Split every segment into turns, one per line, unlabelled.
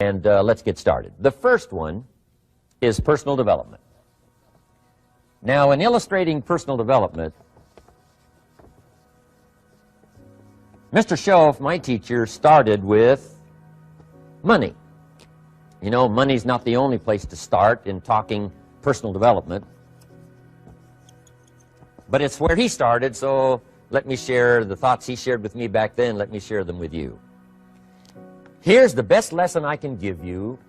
And let's get started. The first one is personal development. Now, in illustrating personal development, Mr. Schoaf, my teacher, started with money. You know, money's not the only place to start in talking personal development, but it's where he started, so let me share the thoughts he shared with me back then. Let me share them with you. Here's the best lesson I can give you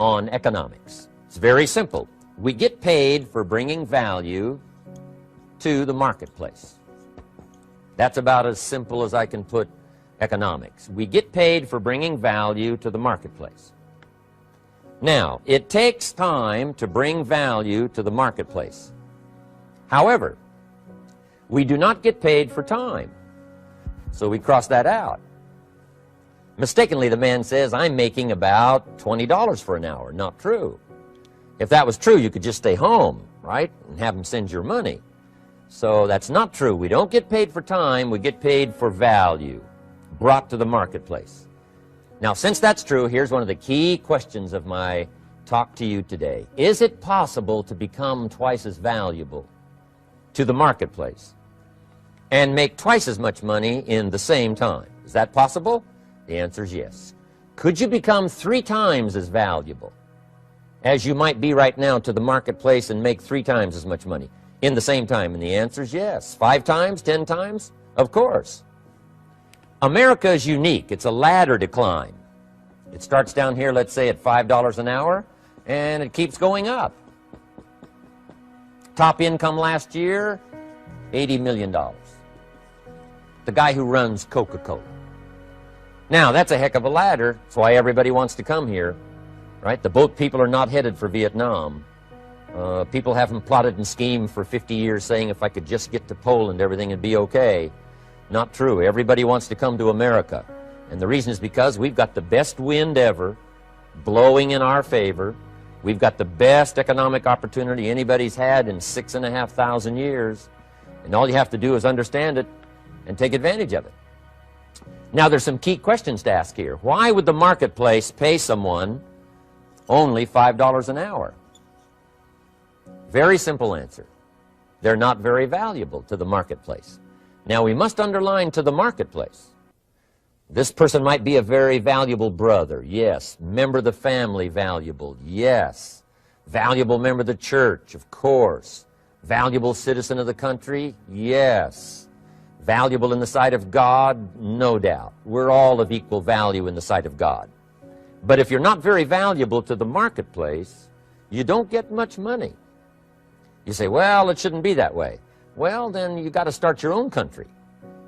on economics. It's very simple. We get paid for bringing value to the marketplace. That's about as simple as I can put economics. We get paid for bringing value to the marketplace. Now, it takes time to bring value to the marketplace. However, we do not get paid for time, so we cross that out. Mistakenly, the man says, I'm making about $20 for an hour. Not true. If that was true, you could just stay home, right, and have them send your money. So that's not true. We don't get paid for time. We get paid for value brought to the marketplace. Now, since that's true, here's one of the key questions of my talk to you today. Is it possible to become twice as valuable to the marketplace and make twice as much money in the same time? Is that possible? The answer is yes. Could you become 3 times as valuable as you might be right now to the marketplace and make 3 times as much money in the same time? And the answer is yes. 5 times, 10 times? Of course. America is unique. It's a ladder to climb. It starts down here, let's say, at $5 an hour, and it keeps going up. Top income last year, $80 million. The guy who runs Coca-Cola. Now, that's a heck of a ladder. That's why everybody wants to come here, right? The boat people are not headed for Vietnam. People haven't plotted and schemed for 50 years saying if I could just get to Poland, everything would be okay. Not true. Everybody wants to come to America. And the reason is because we've got the best wind ever blowing in our favor. We've got the best economic opportunity anybody's had in 6,500 years. And all you have to do is understand it and take advantage of it. Now, there's some key questions to ask here. Why would the marketplace pay someone only $5 an hour? Very simple answer. They're not very valuable to the marketplace. Now, we must underline to the marketplace. This person might be a very valuable brother, yes. Member of the family, valuable, yes. Valuable member of the church, of course. Valuable citizen of the country, yes. Valuable in the sight of God, no doubt. We're all of equal value in the sight of God. But if you're not very valuable to the marketplace, you don't get much money. You say, well, it shouldn't be that way. Well, then you got to start your own country.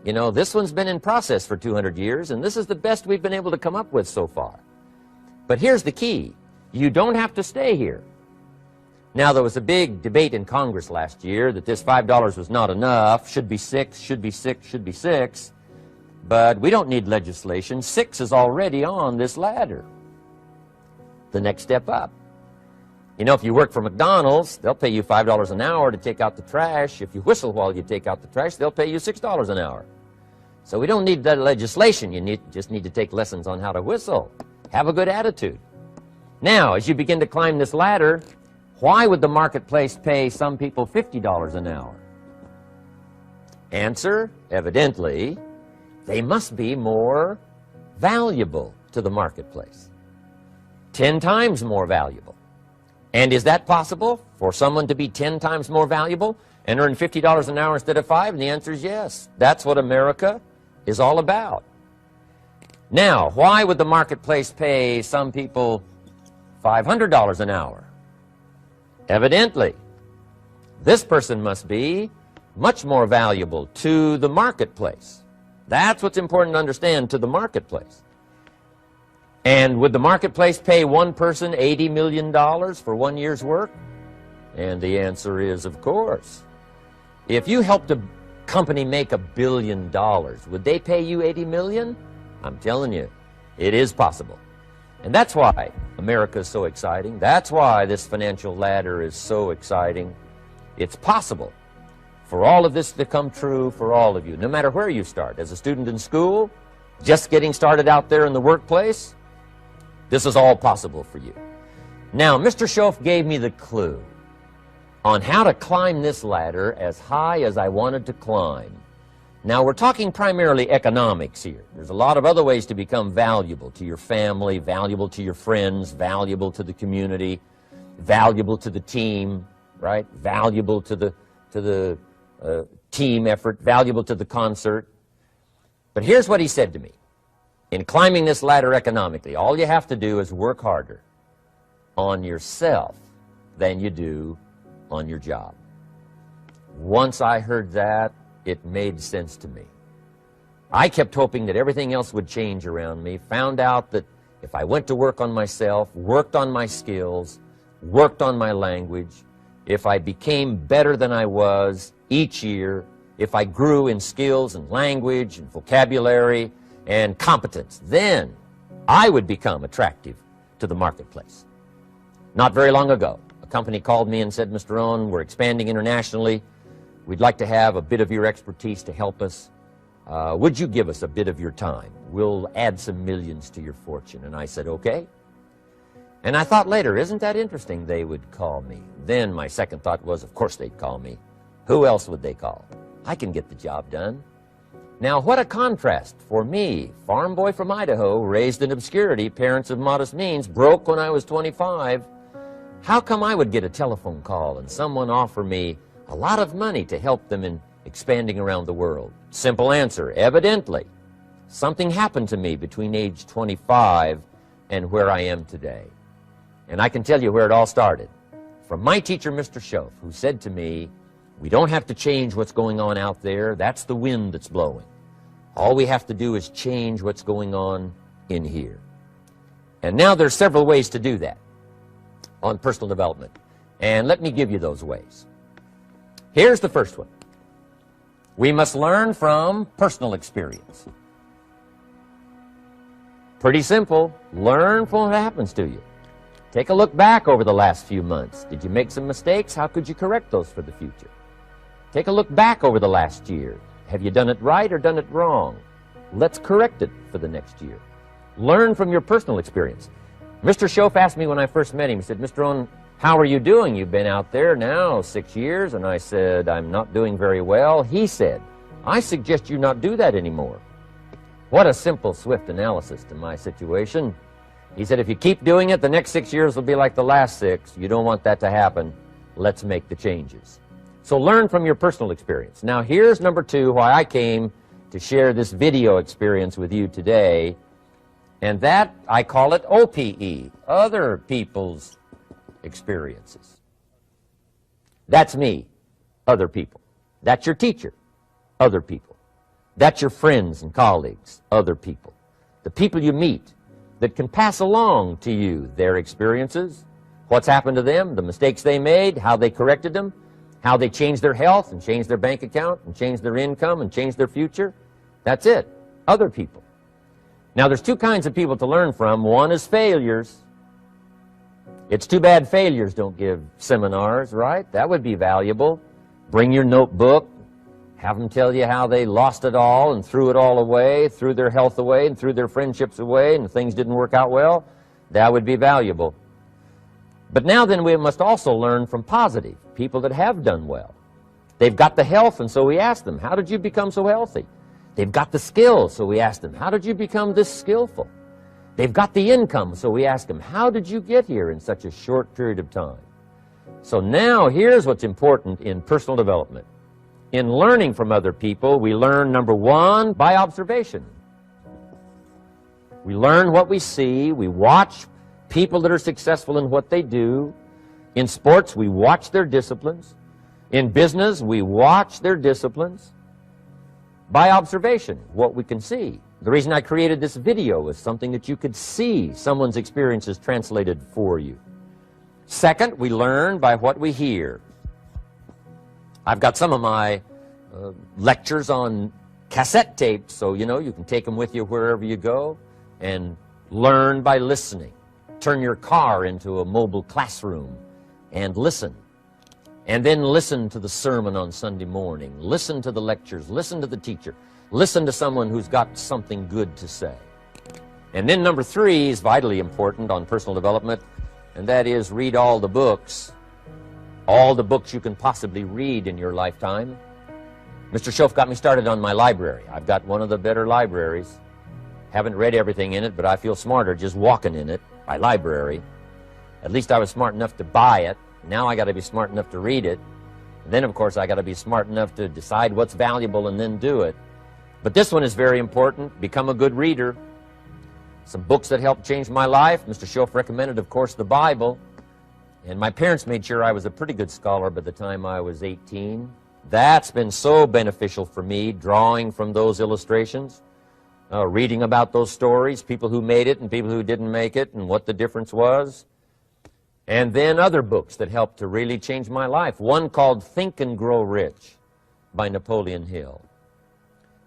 You know, this one's been in process for 200 years, and this is the best we've been able to come up with so far. But here's the key. You don't have to stay here. Now, there was a big debate in Congress last year that this $5 was not enough, should be 6, should be 6, should be 6. But we don't need legislation. 6 is already on this ladder. The next step up. You know, if you work for McDonald's, they'll pay you $5 an hour to take out the trash. If you whistle while you take out the trash, they'll pay you $6 an hour. So we don't need that legislation. You just need to take lessons on how to whistle. Have a good attitude. Now, as you begin to climb this ladder, why would the marketplace pay some people $50 an hour? Answer, evidently, they must be more valuable to the marketplace. 10 times more valuable. And is that possible for someone to be 10 times more valuable and earn $50 an hour instead of 5? And the answer is yes. That's what America is all about. Now, why would the marketplace pay some people $500 an hour? Evidently, this person must be much more valuable to the marketplace. That's what's important to understand, to the marketplace. And would the marketplace pay one person $80 million for 1 year's work? And the answer is, of course. If you helped a company make $1 billion, would they pay you $80 million? I'm telling you, it is possible. And that's why America is so exciting. That's why this financial ladder is so exciting. It's possible for all of this to come true for all of you, no matter where you start. As a student in school, just getting started out there in the workplace, This is all possible for you. Now, Mr. Schoaf gave me the clue on how to climb this ladder as high as I wanted to climb. Now, we're talking primarily economics here. There's a lot of other ways to become valuable to your family, valuable to your friends, valuable to the community, valuable to the team, right? Valuable to the team effort, valuable to the concert. But here's what he said to me. In climbing this ladder economically, all you have to do is work harder on yourself than you do on your job. Once I heard that, it made sense to me. I kept hoping that everything else would change around me, found out that if I went to work on myself, worked on my skills, worked on my language, if I became better than I was each year, if I grew in skills and language and vocabulary and competence, then I would become attractive to the marketplace. Not very long ago, a company called me and said, Mr. Rohn, we're expanding internationally. We'd like to have a bit of your expertise to help us. Would you give us a bit of your time? We'll add some millions to your fortune. And I said, okay. And I thought later, isn't that interesting? They would call me. Then my second thought was, of course they'd call me. Who else would they call? I can get the job done. Now, what a contrast for me, farm boy from Idaho, raised in obscurity, parents of modest means, broke when I was 25. How come I would get a telephone call and someone offer me a lot of money to help them in expanding around the world? Simple answer, evidently. Something happened to me between age 25 and where I am today. And I can tell you where it all started. From my teacher, Mr. Schoaf, who said to me, we don't have to change what's going on out there. That's the wind that's blowing. All we have to do is change what's going on in here. And now there's several ways to do that on personal development. And let me give you those ways. Here's the first one. We must learn from personal experience. Pretty simple. Learn from what happens to you. Take a look back over the last few months. Did you make some mistakes? How could you correct those for the future? Take a look back over the last year. Have you done it right or done it wrong? Let's correct it for the next year. Learn from your personal experience. Mr. Schoaf asked me when I first met him, he said, Mr. Rohn, how are you doing? You've been out there now 6 years. And I said, I'm not doing very well. He said, I suggest you not do that anymore. What a simple, swift analysis to my situation. He said, if you keep doing it, the next 6 years will be like the last 6. You don't want that to happen. Let's make the changes. So learn from your personal experience. Now here's number 2, why I came to share this video experience with you today. And that, I call it OPE, other people's experiences. That's me, other people. That's your teacher, other people. That's your friends and colleagues, other people. The people you meet that can pass along to you their experiences, what's happened to them, the mistakes they made, how they corrected them, how they changed their health and changed their bank account and changed their income and changed their future. That's it, other people. Now, there's 2 kinds of people to learn from. One is failures. It's too bad failures don't give seminars, right? That would be valuable. Bring your notebook, have them tell you how they lost it all and threw it all away, threw their health away and threw their friendships away and things didn't work out well. That would be valuable. But now then we must also learn from positive, people that have done well. They've got the health, and so we ask them, how did you become so healthy? They've got the skills, so we ask them, how did you become this skillful? They've got the income, so we ask them, how did you get here in such a short period of time? So now here's what's important in personal development. In learning from other people, we learn, number 1, by observation. We learn what we see. We watch people that are successful in what they do. In sports, we watch their disciplines. In business, we watch their disciplines. By observation, what we can see. The reason I created this video is something that you could see someone's experiences translated for you. Second, we learn by what we hear. I've got some of my lectures on cassette tapes, so you know you can take them with you wherever you go and learn by listening. Turn your car into a mobile classroom and listen. And then listen to the sermon on Sunday morning. Listen to the lectures. Listen to the teacher. Listen to someone who's got something good to say. And then number 3 is vitally important on personal development, and that is read all the books you can possibly read in your lifetime. Mr. Schoaf got me started on my library. I've got one of the better libraries. Haven't read everything in it, but I feel smarter just walking in it. My library. At least I was smart enough to buy it. Now I got to be smart enough to read it. And then, of course, I got to be smart enough to decide what's valuable and then do it. But this one is very important. Become a good reader. Some books that helped change my life. Mr. Schoaf recommended, of course, the Bible. And my parents made sure I was a pretty good scholar by the time I was 18. That's been so beneficial for me, drawing from those illustrations, reading about those stories, people who made it and people who didn't make it, and what the difference was. And then other books that helped to really change my life. One called Think and Grow Rich by Napoleon Hill.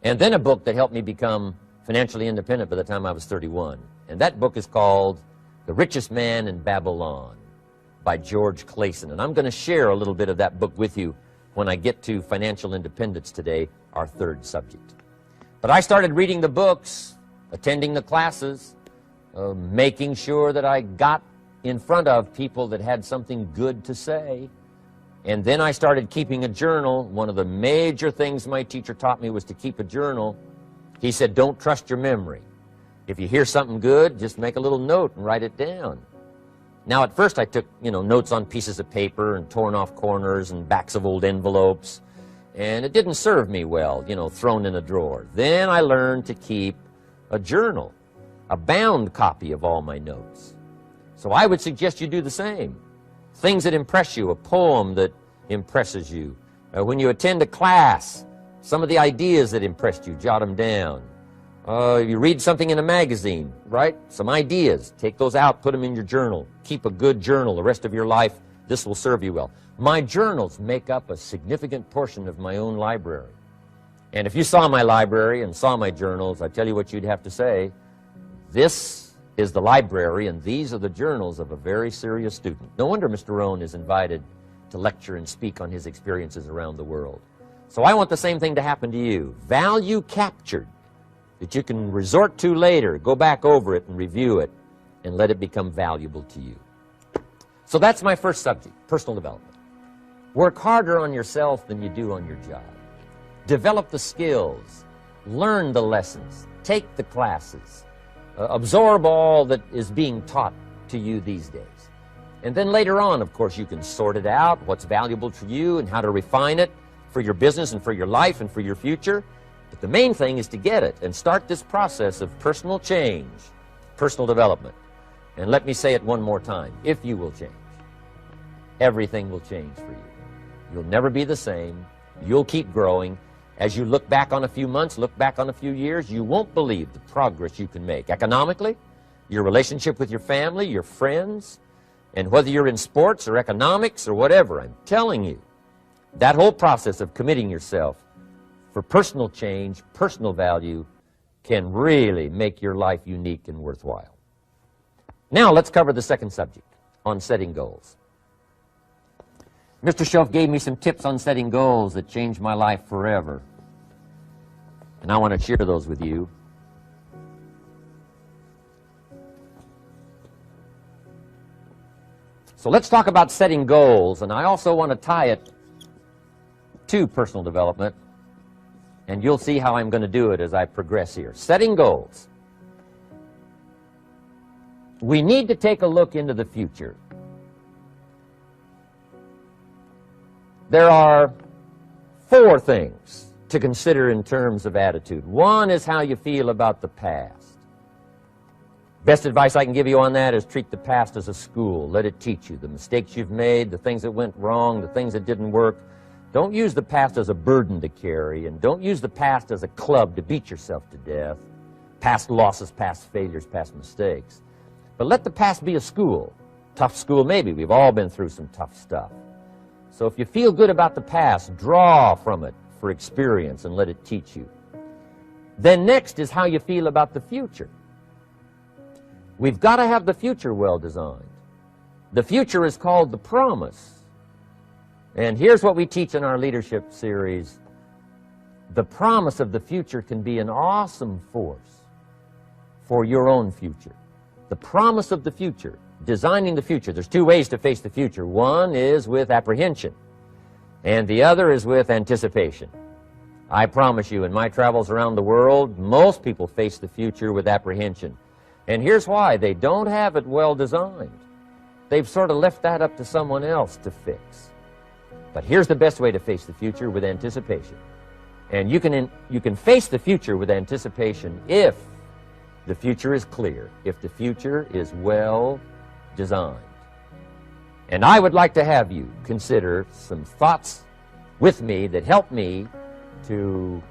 And then a book that helped me become financially independent by the time I was 31. And that book is called The Richest Man in Babylon by George Clason. And I'm going to share a little bit of that book with you when I get to financial independence today, our 3rd subject. But I started reading the books, attending the classes, making sure that I got in front of people that had something good to say. And then I started keeping a journal. One of the major things my teacher taught me was to keep a journal. He said, don't trust your memory. If you hear something good, just make a little note and write it down. Now, at first I took, notes on pieces of paper and torn off corners and backs of old envelopes. And it didn't serve me well, thrown in a drawer. Then I learned to keep a journal, a bound copy of all my notes. So I would suggest you do the same. Things that impress you, a poem that impresses you. When you attend a class, some of the ideas that impressed you, jot them down. You read something in a magazine, right? Some ideas. Take those out, put them in your journal. Keep a good journal the rest of your life. This will serve you well. My journals make up a significant portion of my own library. And if you saw my library and saw my journals, I tell you what you'd have to say. This is the library, and these are the journals of a very serious student. No wonder Mr. Rohn is invited to lecture and speak on his experiences around the world. So I want the same thing to happen to you. Value captured that you can resort to later, go back over it and review it, and let it become valuable to you. So that's my first subject, personal development. Work harder on yourself than you do on your job. Develop the skills, learn the lessons, take the classes, absorb all that is being taught to you these days. And then later on, of course, you can sort it out, what's valuable to you and how to refine it for your business and for your life and for your future. But the main thing is to get it and start this process of personal change, personal development. And let me say it one more time. If you will change, everything will change for you. You'll never be the same. You'll keep growing. As you look back on a few months, look back on a few years, you won't believe the progress you can make. Economically, your relationship with your family, your friends, and whether you're in sports or economics or whatever, I'm telling you, that whole process of committing yourself for personal change, personal value, can really make your life unique and worthwhile. Now let's cover the second subject, on setting goals. Mr. Schoaf gave me some tips on setting goals that changed my life forever. And I want to share those with you. So let's talk about setting goals, and I also want to tie it to personal development, and you'll see how I'm going to do it as I progress here. Setting goals. We need to take a look into the future. There are 4 things to consider in terms of attitude. One is how you feel about the past. Best advice I can give you on that is treat the past as a school. Let it teach you the mistakes you've made, the things that went wrong, the things that didn't work. Don't use the past as a burden to carry, and don't use the past as a club to beat yourself to death. Past losses, past failures, past mistakes. But let the past be a school. Tough school maybe. We've all been through some tough stuff. So if you feel good about the past, draw from it for experience and let it teach you. Then next is how you feel about the future. We've got to have the future well designed. The future is called the promise. And here's what we teach in our leadership series. The promise of the future can be an awesome force for your own future. The promise of the future, designing the future. There's two ways to face the future. One is with apprehension, and the other is with anticipation. I promise you, in my travels around the world, most people face the future with apprehension. And here's why. They don't have it well designed. They've sort of left that up to someone else to fix. But here's the best way to face the future, with anticipation. And you can face the future with anticipation if the future is clear, if the future is well designed. And I would like to have you consider some thoughts with me that help me to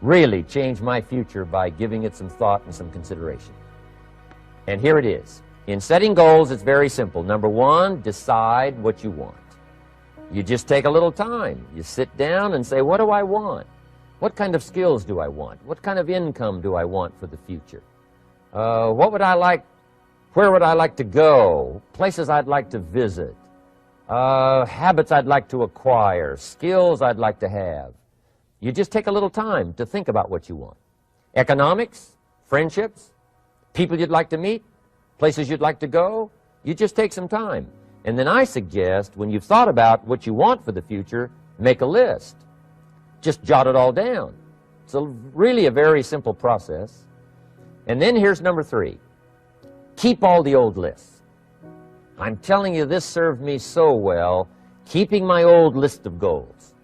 really change my future by giving it some thought and some consideration. And here it is. In setting goals, it's very simple. Number one, decide what you want. You just take a little time. You sit down and say, what do I want? What kind of skills do I want? What kind of income do I want for the future? What would I like? Where would I like to go? Places I'd like to visit. Habits I'd like to acquire. Skills I'd like to have. You just take a little time to think about what you want. Economics, friendships, people you'd like to meet, places you'd like to go. You just take some time. And then I suggest, when you've thought about what you want for the future, make a list. Just jot it all down. It's really a very simple process. And then here's number three. Keep all the old lists. I'm telling you, this served me so well, keeping my old list of goals.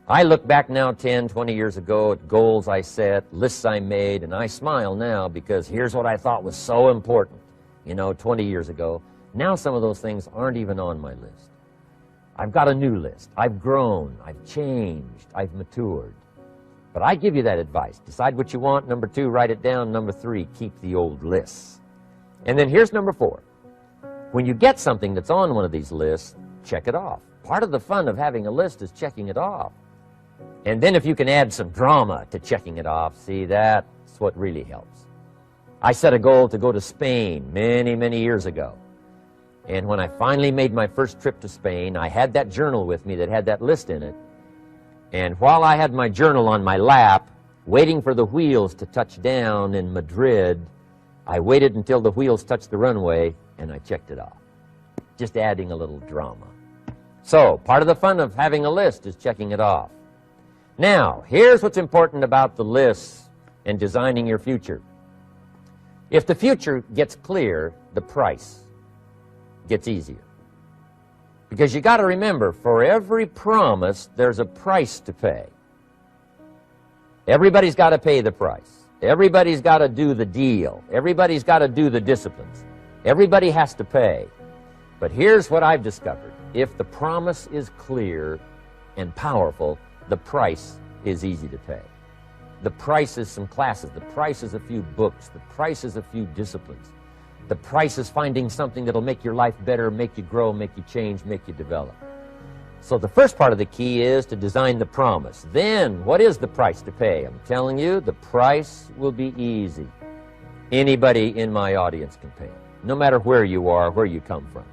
I look back now 10, 20 years ago at goals I set, lists I made, and I smile now because here's what I thought was so important, 20 years ago. Now some of those things aren't even on my list. I've got a new list. I've grown. I've changed. I've matured. But I give you that advice. Decide what you want. Number two, write it down. Number three, keep the old lists. And then here's number four. When you get something that's on one of these lists, check it off. Part of the fun of having a list is checking it off. And then if you can add some drama to checking it off, see, that's what really helps. I set a goal to go to Spain many, many years ago. And when I finally made my first trip to Spain, I had that journal with me that had that list in it. And while I had my journal on my lap, waiting for the wheels to touch down in Madrid, I waited until the wheels touched the runway, and I checked it off. Just adding a little drama. So, part of the fun of having a list is checking it off. Now, here's what's important about the lists and designing your future. If the future gets clear, the price gets easier. Because you got to remember, for every promise, there's a price to pay. Everybody's got to pay the price. Everybody's got to do the deal. Everybody's got to do the disciplines. Everybody has to pay. But here's what I've discovered. If the promise is clear and powerful, the price is easy to pay. The price is some classes. The price is a few books. The price is a few disciplines. The price is finding something that'll make your life better, make you grow, make you change, make you develop. So the first part of the key is to design the promise. Then, what is the price to pay? I'm telling you, the price will be easy. Anybody in my audience can pay it, no matter where you are, where you come from.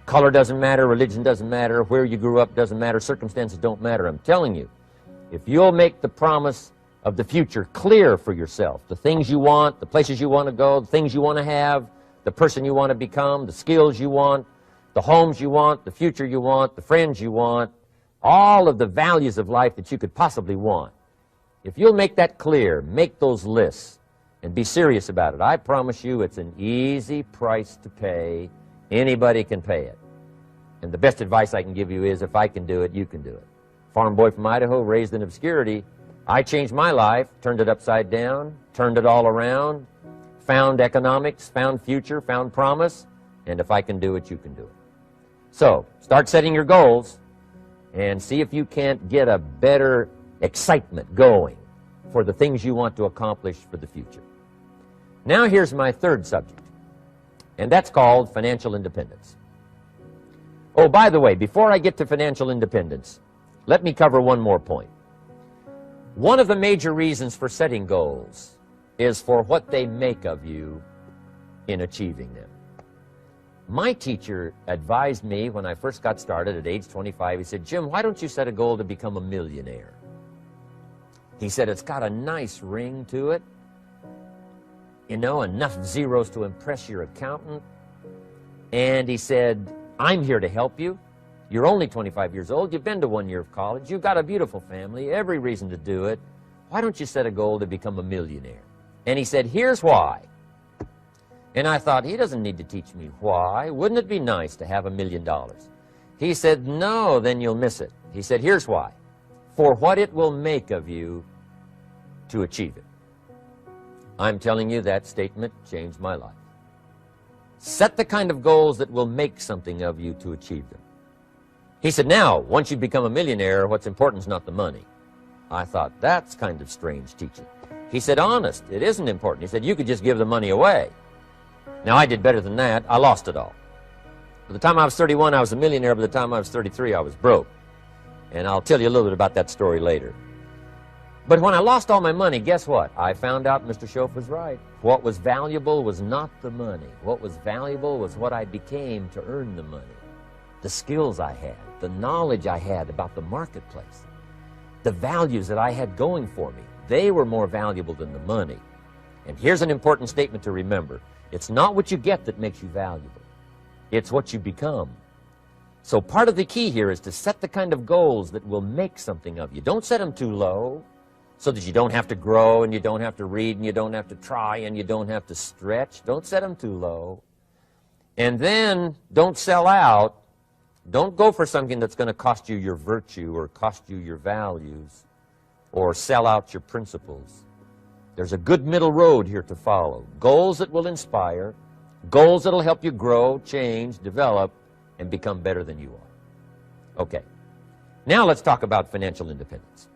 Color doesn't matter, religion doesn't matter, where you grew up doesn't matter, circumstances don't matter. I'm telling you, if you'll make the promise of the future clear for yourself, the things you want, the places you want to go, the things you want to have, the person you want to become, the skills you want, the homes you want, the future you want, the friends you want, all of the values of life that you could possibly want. If you'll make that clear, make those lists, and be serious about it, I promise you it's an easy price to pay. Anybody can pay it. And the best advice I can give you is, if I can do it, you can do it. Farm boy from Idaho, raised in obscurity, I changed my life, turned it upside down, turned it all around, found economics, found future, found promise, and if I can do it, you can do it. So, start setting your goals and see if you can't get a better excitement going for the things you want to accomplish for the future. Now here's my third subject, and that's called financial independence. Oh, by the way, before I get to financial independence, let me cover one more point. One of the major reasons for setting goals is for what they make of you in achieving them. My teacher advised me when I first got started at age 25, he said, Jim, why don't you set a goal to become a millionaire? He said, it's got a nice ring to it. you know, enough zeros to impress your accountant. And he said, I'm here to help you. You're only 25 years old. You've been to 1 year of college. You've got a beautiful family, every reason to do it. Why don't you set a goal to become a millionaire? And he said, here's why. And I thought, he doesn't need to teach me why. Wouldn't it be nice to have $1 million? He said, no, then you'll miss it. He said, here's why. For what it will make of you to achieve it. I'm telling you, that statement changed my life. Set the kind of goals that will make something of you to achieve them. He said, now, once you become a millionaire, what's important is not the money. I thought, that's kind of strange teaching. He said, honest, it isn't important. He said, you could just give the money away. Now, I did better than that. I lost it all. By the time I was 31, I was a millionaire. By the time I was 33, I was broke. And I'll tell you a little bit about that story later. But when I lost all my money, guess what? I found out Mr. Schoaf was right. What was valuable was not the money. What was valuable was what I became to earn the money. The skills I had, the knowledge I had about the marketplace, the values that I had going for me. They were more valuable than the money. And here's an important statement to remember. It's not what you get that makes you valuable. It's what you become. So part of the key here is to set the kind of goals that will make something of you. Don't set them too low so that you don't have to grow and you don't have to read and you don't have to try and you don't have to stretch. Don't set them too low. And then don't sell out. Don't go for something that's going to cost you your virtue or cost you your values or sell out your principles. There's a good middle road here to follow. Goals that will inspire, goals that will help you grow, change, develop, and become better than you are. Okay, now let's talk about financial independence.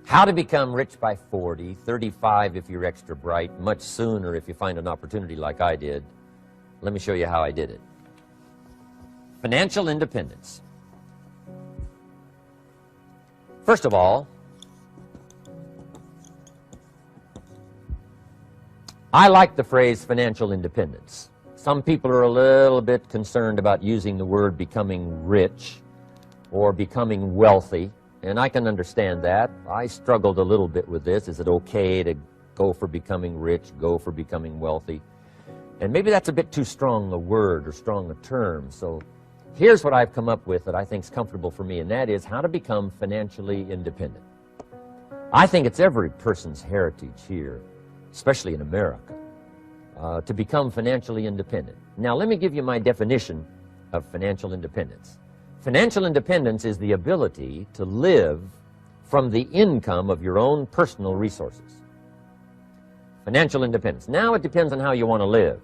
How to become rich by 40, 35 if you're extra bright, much sooner if you find an opportunity like I did. Let me show you how I did it. Financial independence. First of all, I like the phrase financial independence. Some people are a little bit concerned about using the word becoming rich or becoming wealthy, and I can understand that. I struggled a little bit with this. Is it okay to go for becoming rich, go for becoming wealthy? And maybe that's a bit too strong a word or strong a term. So here's what I've come up with that I think is comfortable for me, and that is how to become financially independent. I think it's every person's heritage here, especially in America, to become financially independent. Now, let me give you my definition of financial independence. Financial independence is the ability to live from the income of your own personal resources. Financial independence. Now, it depends on how you want to live.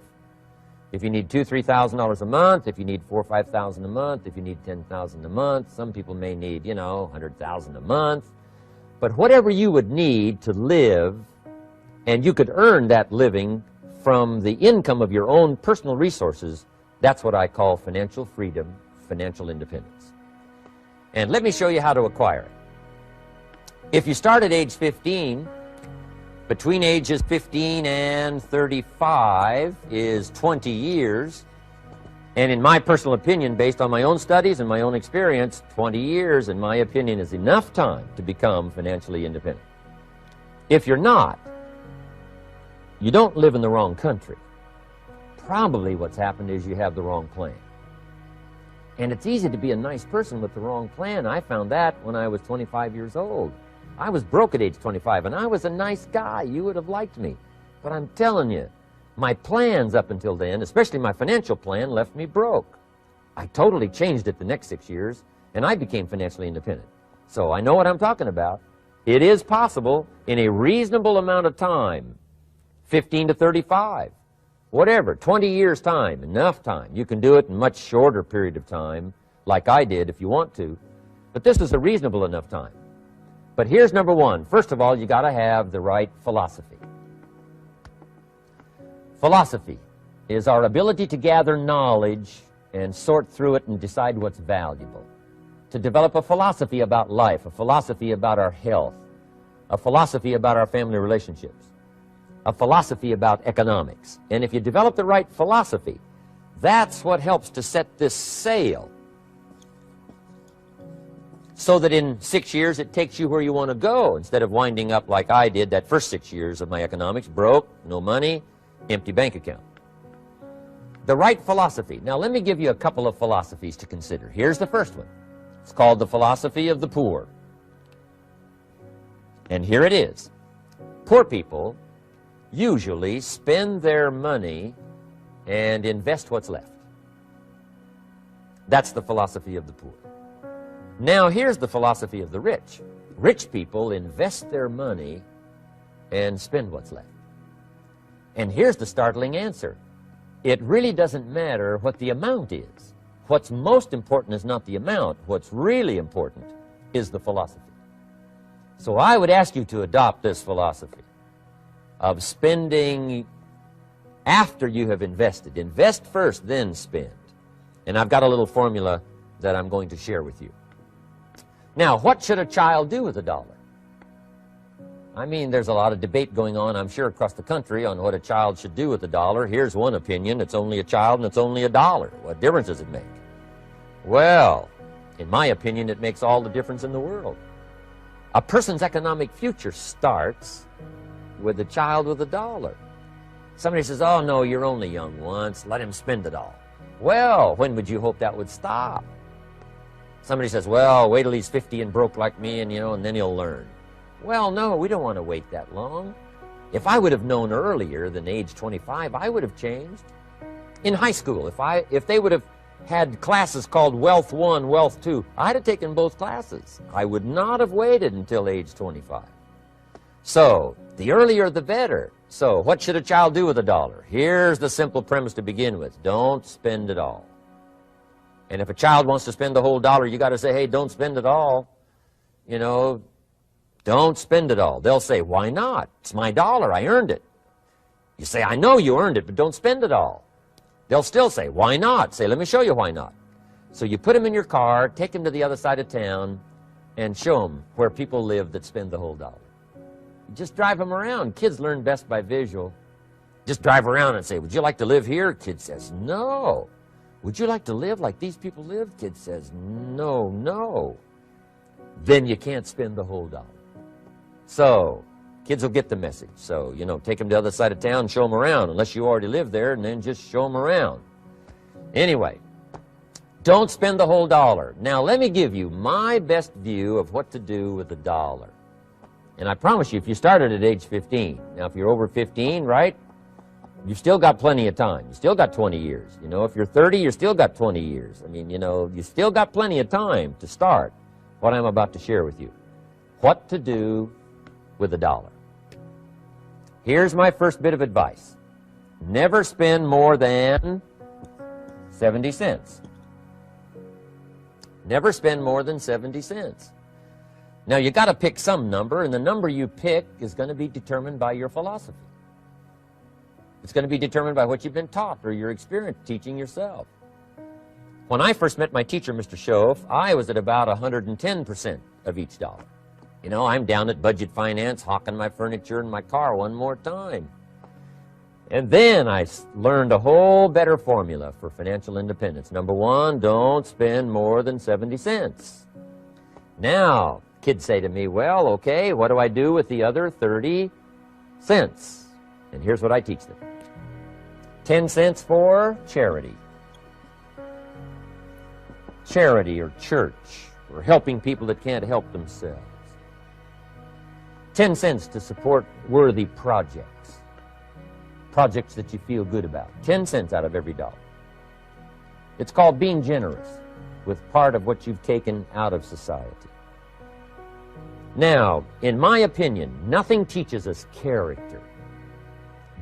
If you need $2,000, $3,000 a month, if you need $4,000 or $5,000 a month, if you need $10,000 a month, some people may need, you know, $100,000 a month. But whatever you would need to live, and you could earn that living from the income of your own personal resources, that's what I call financial freedom, financial independence. And let me show you how to acquire it. If you start at age 15, between ages 15 and 35 is 20 years. And in my personal opinion, based on my own studies and my own experience, 20 years, in my opinion, is enough time to become financially independent. If you're not, you don't live in the wrong country. Probably what's happened is you have the wrong plan. And it's easy to be a nice person with the wrong plan. I found that when I was 25 years old. I was broke at age 25, and I was a nice guy. You would have liked me. But I'm telling you, my plans up until then, especially my financial plan, left me broke. I totally changed it the next 6 years, and I became financially independent. So I know what I'm talking about. It is possible in a reasonable amount of time, 15 to 35, whatever, 20 years' time, enough time. You can do it in a much shorter period of time, like I did if you want to. But this is a reasonable enough time. But here's number one. First of all, you got to have the right philosophy. Philosophy is our ability to gather knowledge and sort through it and decide what's valuable. To develop a philosophy about life, a philosophy about our health, a philosophy about our family relationships, a philosophy about economics. And if you develop the right philosophy, that's what helps to set this sail so that in 6 years it takes you where you want to go, instead of winding up like I did that first 6 years of my economics, broke, no money, empty bank account. The right philosophy. Now let me give you a couple of philosophies to consider. Here's the first one. It's called the philosophy of the poor. And here it is. Poor people usually spend their money and invest what's left. That's the philosophy of the poor. Now here's the philosophy of the rich. Rich people invest their money and spend what's left. And here's the startling answer. It really doesn't matter what the amount is. What's most important is not the amount. What's really important is the philosophy. So I would ask you to adopt this philosophy of spending after you have invested. Invest first, then spend. And I've got a little formula that I'm going to share with you. Now, what should a child do with a dollar? I mean, there's a lot of debate going on, I'm sure, across the country on what a child should do with a dollar. Here's one opinion. It's only a child and it's only a dollar. What difference does it make? Well, in my opinion, it makes all the difference in the world. A person's economic future starts with a child with a dollar. Somebody says, oh, no, you're only young once. Let him spend it all. Well, when would you hope that would stop? Somebody says, well, wait till he's 50 and broke like me, and, and then he'll learn. Well, no, we don't want to wait that long. If I would have known earlier than age 25, I would have changed. In high school, if they would have had classes called Wealth 1, Wealth 2, I'd have taken both classes. I would not have waited until age 25. So, the earlier the better. So, what should a child do with a dollar? Here's the simple premise to begin with. Don't spend it all. And if a child wants to spend the whole dollar, you got to say, hey, don't spend it all. Don't spend it all. They'll say, why not? It's my dollar. I earned it. You say, I know you earned it, but don't spend it all. They'll still say, why not? Say, let me show you why not. So you put them in your car, take them to the other side of town, and show them where people live that spend the whole dollar. Just drive them around. Kids learn best by visual. Just drive around and say, would you like to live here? Kid says, no. Would you like to live like these people live? Kid says, no, no. Then you can't spend the whole dollar. So, kids will get the message. So, take them to the other side of town, show them around, unless you already live there, and then just show them around. Anyway, don't spend the whole dollar. Now, let me give you my best view of what to do with a dollar. And I promise you, if you started at age 15, now if you're over 15, right, you've still got plenty of time. You still got 20 years. If you're 30, you still got 20 years. I mean, you still got plenty of time to start what I'm about to share with you. What to do with a dollar. Here's my first bit of advice. Never spend more than 70 cents. Never spend more than 70 cents. Now, you got to pick some number, and the number you pick is going to be determined by your philosophy. It's going to be determined by what you've been taught or your experience teaching yourself. When I first met my teacher, Mr. Schoaf, I was at about 110% of each dollar. I'm down at Budget Finance, hawking my furniture and my car one more time. And then I learned a whole better formula for financial independence. Number one, don't spend more than 70 cents. Now, kids say to me, well, okay, what do I do with the other 30 cents? And here's what I teach them. 10 cents for charity. Charity or church, or helping people that can't help themselves. 10 cents to support worthy projects. Projects that you feel good about. 10 cents out of every dollar. It's called being generous with part of what you've taken out of society. Now, in my opinion, nothing teaches us character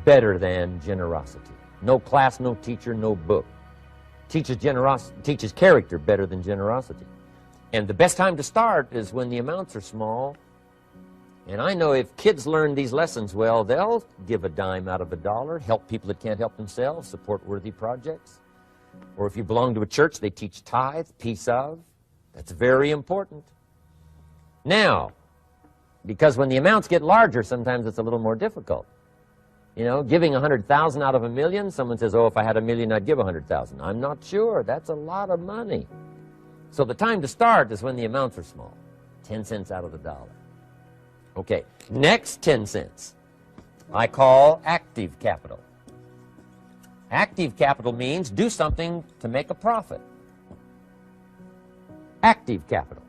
better than generosity. No class, no teacher, no book teaches character better than generosity. And the best time to start is when the amounts are small. And I know if kids learn these lessons well, they'll give a dime out of a dollar, help people that can't help themselves, support worthy projects. Or if you belong to a church, they teach tithe, piece of. That's very important. Now, because when the amounts get larger, sometimes it's a little more difficult. Giving 100,000 out of a million, someone says, oh, if I had a million, I'd give 100,000. I'm not sure. That's a lot of money. So the time to start is when the amounts are small. 10 cents out of the dollar. Okay, next 10 cents I call active capital. Active capital means do something to make a profit. Active capital.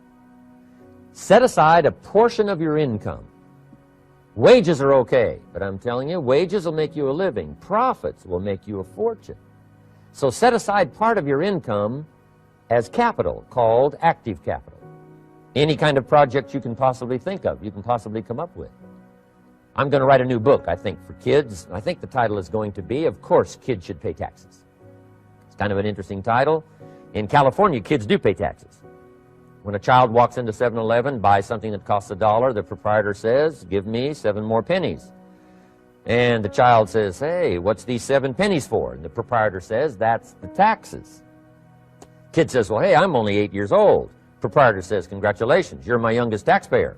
Set aside a portion of your income. Wages are okay, but I'm telling you, wages will make you a living. Profits will make you a fortune. So set aside part of your income as capital, called active capital. Any kind of project you can possibly think of, you can possibly come up with. I'm going to write a new book, I think, for kids. I think the title is going to be, Of Course Kids Should Pay Taxes. It's kind of an interesting title. In California, kids do pay taxes. When a child walks into 7-Eleven, buys something that costs $1, the proprietor says, give me 7 more pennies. And the child says, hey, what's these 7 pennies for? And the proprietor says, that's the taxes. Kid says, well, hey, I'm only 8 years old. Proprietor says, congratulations, you're my youngest taxpayer.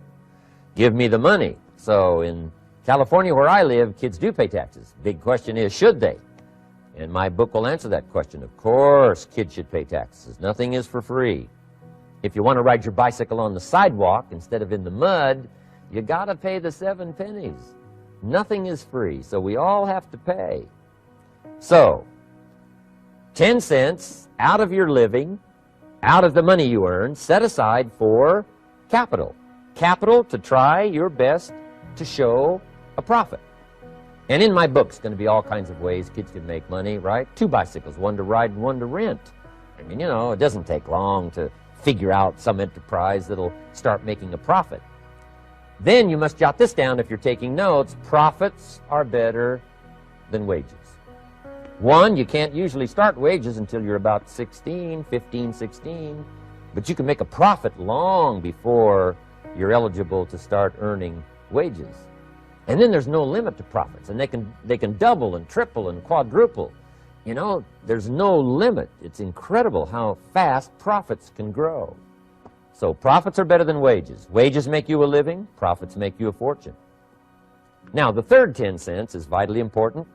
Give me the money. So in California, where I live, kids do pay taxes. Big question is, should they? And my book will answer that question. Of course, kids should pay taxes. Nothing is for free. If you want to ride your bicycle on the sidewalk instead of in the mud, you got to pay the 7 pennies. Nothing is free, so we all have to pay. So, 10 cents out of your living, out of the money you earn, set aside for capital. Capital to try your best to show a profit. And in my book, it's going to be all kinds of ways kids can make money, right? 2 bicycles, one to ride and one to rent. I mean, you know, it doesn't take long to figure out some enterprise that'll start making a profit. Then you must jot this down if you're taking notes. Profits are better than wages. 1, you can't usually start wages until you're about 16, 15, 16, but you can make a profit long before you're eligible to start earning wages. And then there's no limit to profits, and they can double and triple and quadruple. You know, there's no limit. It's incredible how fast profits can grow. So profits are better than wages. Wages make you a living. Profits make you a fortune. Now, the third 10 cents is vitally important.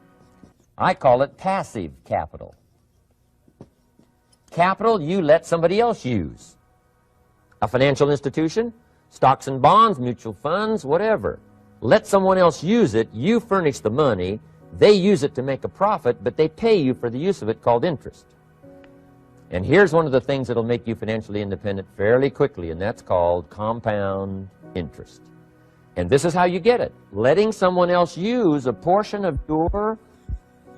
I call it passive capital. Capital you let somebody else use. A financial institution, stocks and bonds, mutual funds, whatever. Let someone else use it. You furnish the money. They use it to make a profit, but they pay you for the use of it, called interest. And here's one of the things that'll make you financially independent fairly quickly, and that's called compound interest. And this is how you get it. Letting someone else use a portion of your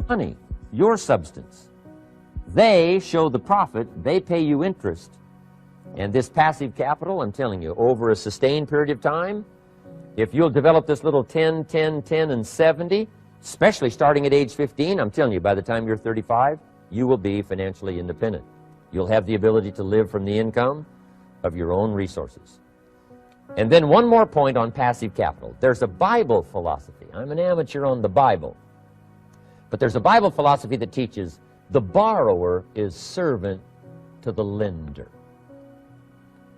money, your substance. They show the profit, they pay you interest. And this passive capital, I'm telling you, over a sustained period of time, if you'll develop this little 10, 10, 10, and 70, especially starting at age 15, I'm telling you, by the time you're 35, you will be financially independent. You'll have the ability to live from the income of your own resources. And then one more point on passive capital. There's a Bible philosophy. I'm an amateur on the Bible. But there's a Bible philosophy that teaches the borrower is servant to the lender.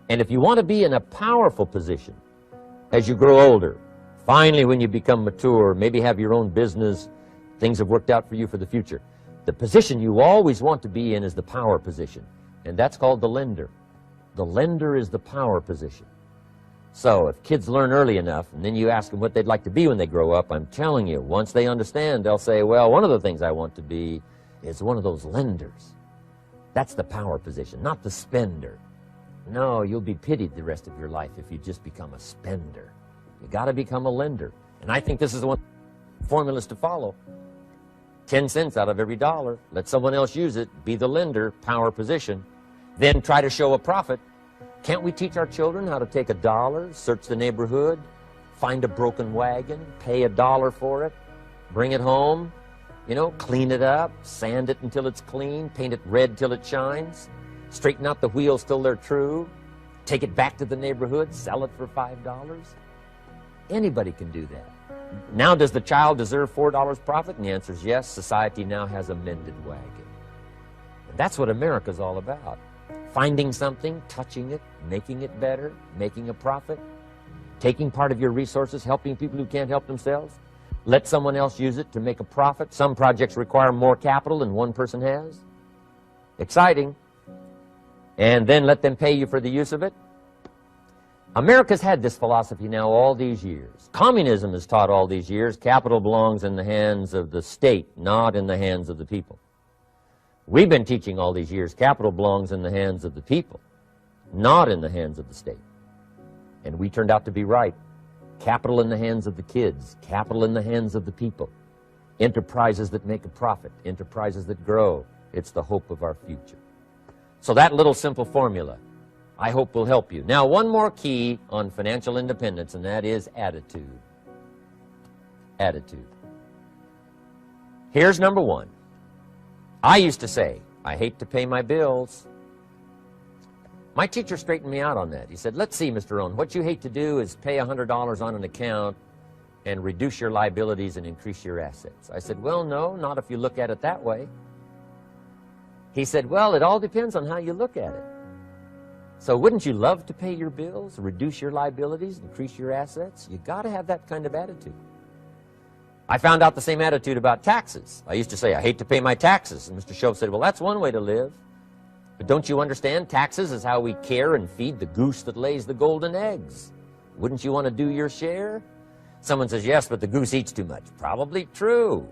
And if you want to be in a powerful position as you grow older, finally when you become mature, maybe have your own business, things have worked out for you for the future, the position you always want to be in is the power position. And that's called the lender. The lender is the power position. So if kids learn early enough, and then you ask them what they'd like to be when they grow up, I'm telling you, once they understand, they'll say, well, one of the things I want to be is one of those lenders. That's the power position, not the spender. No, you'll be pitied the rest of your life if you just become a spender. You got to become a lender. And I think this is one formulas to follow. 10 cents out of every dollar. Let someone else use it. Be the lender, power position. Then try to show a profit. Can't we teach our children how to take $1, search the neighborhood, find a broken wagon, pay $1 for it, bring it home, you know, clean it up, sand it until it's clean, paint it red till it shines, straighten out the wheels till they're true, take it back to the neighborhood, sell it for $5? Anybody can do that. Now, does the child deserve $4 profit? And the answer is yes. Society now has a mended wagon. And that's what America's all about. Finding something, touching it, making it better, making a profit, taking part of your resources, helping people who can't help themselves. Let someone else use it to make a profit. Some projects require more capital than one person has. Exciting. and then let them pay you for the use of it? America's had this philosophy now all these years. Communism has taught all these years capital belongs in the hands of the state, not in the hands of the people. We've been teaching all these years capital belongs in the hands of the people, not in the hands of the state. And we turned out to be right. Capital in the hands of the kids, capital in the hands of the people. Enterprises that make a profit, enterprises that grow. It's the hope of our future. So that little simple formula, I hope, will help you. Now, one more key on financial independence, and that is attitude. Attitude. Here's number one. I used to say, I hate to pay my bills. My teacher straightened me out on that. He said, let's see, Mr. Rohn, what you hate to do is pay $100 on an account and reduce your liabilities and increase your assets. I said, well, no, not if you look at it that way. He said, well, it all depends on how you look at it. So wouldn't you love to pay your bills, reduce your liabilities, increase your assets? You got to have that kind of attitude. I found out the same attitude about taxes. I used to say, I hate to pay my taxes. And Mr. Shoaff said, well, that's one way to live. But don't you understand? Taxes is how we care and feed the goose that lays the golden eggs. Wouldn't you want to do your share? Someone says, yes, but the goose eats too much. Probably true.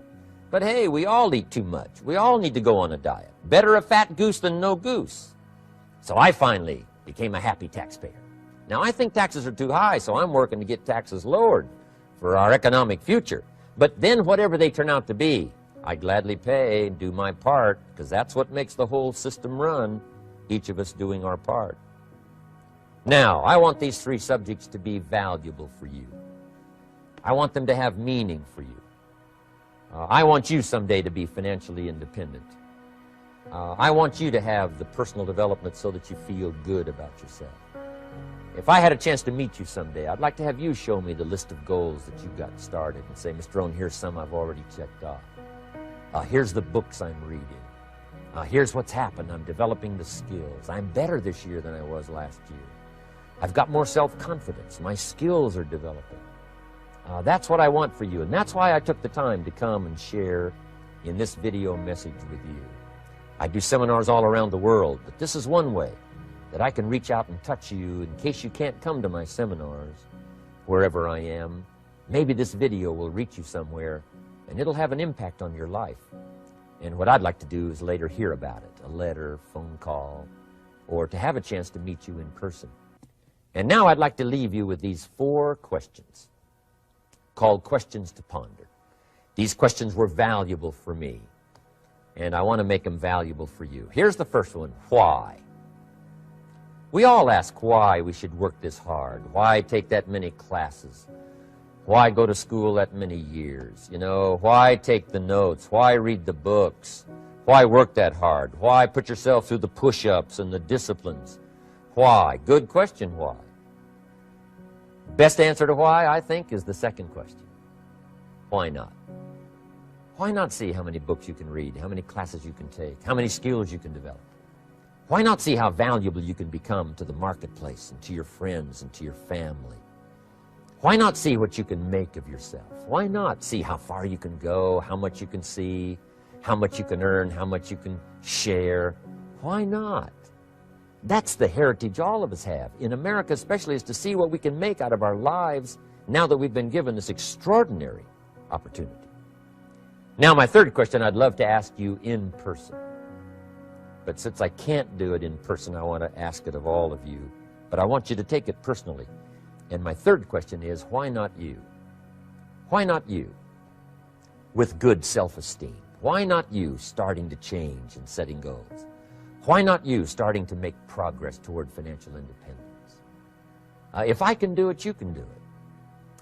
But hey, we all eat too much. We all need to go on a diet. Better a fat goose than no goose. So I finally became a happy taxpayer. Now, I think taxes are too high, so I'm working to get taxes lowered for our economic future. But then whatever they turn out to be, I gladly pay and do my part, because that's what makes the whole system run, each of us doing our part. Now, I want these three subjects to be valuable for you. I want them to have meaning for you. I want you someday to be financially independent. I want you to have the personal development so that you feel good about yourself. If I had a chance to meet you someday, I'd like to have you show me the list of goals that you got started and say, Mr. Rohn, here's some I've already checked off. Here's the books I'm reading. Here's what's happened. I'm developing the skills. I'm better this year than I was last year. I've got more self-confidence. My skills are developing. That's what I want for you, and that's why I took the time to come and share in this video message with you. I do seminars all around the world, but this is one way that I can reach out and touch you in case you can't come to my seminars, wherever I am. Maybe this video will reach you somewhere, and it'll have an impact on your life. And what I'd like to do is later hear about it, a letter, phone call, or to have a chance to meet you in person. And now I'd like to leave you with these 4 questions, called questions to ponder. These questions were valuable for me, and I want to make them valuable for you. Here's the first one, why? We all ask why we should work this hard, why take that many classes, why go to school that many years, you know, why take the notes, why read the books, why work that hard, why put yourself through the push-ups and the disciplines, why? Good question, why? Best answer to why, I think, is the second question. Why not? Why not see how many books you can read, how many classes you can take, how many skills you can develop? Why not see how valuable you can become to the marketplace and to your friends and to your family? Why not see what you can make of yourself? Why not see how far you can go, how much you can see, how much you can earn, how much you can share? Why not? That's the heritage all of us have, in America especially, is to see what we can make out of our lives now that we've been given this extraordinary opportunity. Now, my third question I'd love to ask you in person. But since I can't do it in person, I want to ask it of all of you. But I want you to take it personally. And my third question is, why not you? Why not you? With good self-esteem. Why not you starting to change and setting goals? Why not you starting to make progress toward financial independence? If I can do it, you can do it.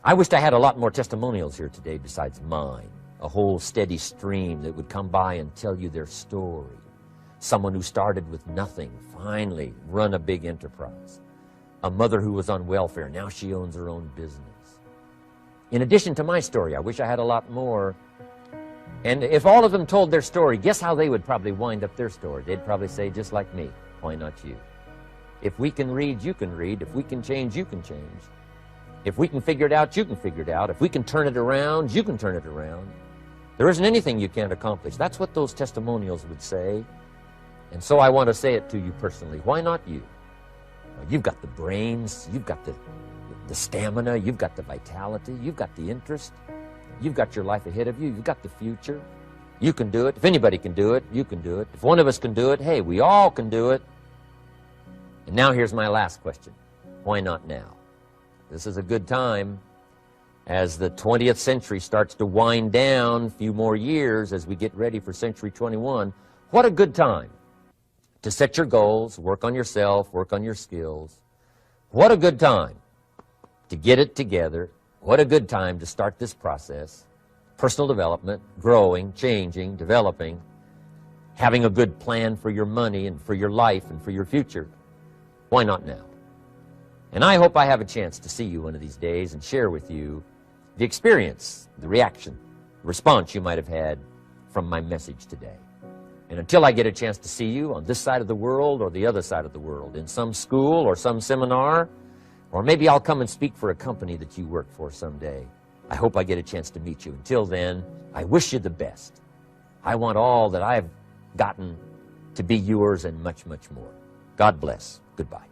I wished I had a lot more testimonials here today besides mine. A whole steady stream that would come by and tell you their story. Someone who started with nothing, finally run a big enterprise. A mother who was on welfare, now she owns her own business. In addition to my story, I wish I had a lot more. And if all of them told their story, guess how they would probably wind up their story? They'd probably say, just like me, why not you? If we can read, you can read. If we can change, you can change. If we can figure it out, you can figure it out. If we can turn it around, you can turn it around. There isn't anything you can't accomplish. That's what those testimonials would say. And so I want to say it to you personally. Why not you? You've got the brains, you've got the stamina, you've got the vitality, you've got the interest, you've got your life ahead of you, you've got the future. You can do it. If anybody can do it, you can do it. If one of us can do it, hey, we all can do it. And now here's my last question. Why not now? This is a good time as the 20th century starts to wind down, a few more years as we get ready for century 21. What a good time to set your goals, work on yourself, work on your skills. What a good time to get it together. What a good time to start this process. Personal development, growing, changing, developing, having a good plan for your money and for your life and for your future. Why not now? And I hope I have a chance to see you one of these days and share with you the experience, the reaction, the response you might have had from my message today. And until I get a chance to see you on this side of the world or the other side of the world, in some school or some seminar, or maybe I'll come and speak for a company that you work for someday, I hope I get a chance to meet you. Until then, I wish you the best. I want all that I've gotten to be yours and much, much more. God bless. Goodbye.